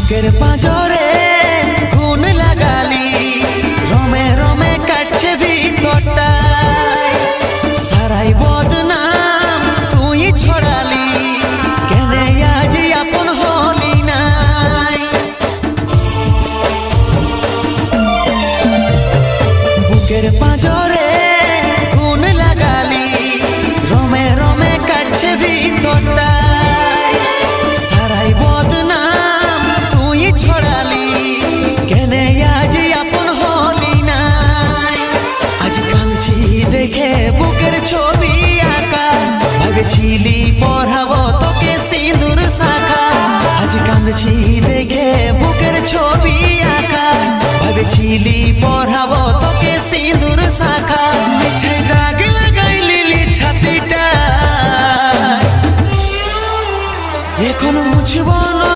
বুকের পাঁজরে গুণ লাগালি, রমে রমে কাটছে ভিতরটা, সারাই বদনাম তুই ছড়ালি, কেনে আজ আপন হলি নাই। বুকের পাঁজরে গুণ লাগালি, রমে রমে কাটছে ভিতরটা, সারাই বদনাম তুই ছড়ালি, কেনে আজ আপন হলি নাই। আজ কাঁদছি দেখে বুকের ছবি আঁকা, ভেবেছিলি পড়াবো তোকে সিঁদুর শাখা। আজ কাঁদছি দেখে বুকের ছবি আঁকা, ভেবেছিলি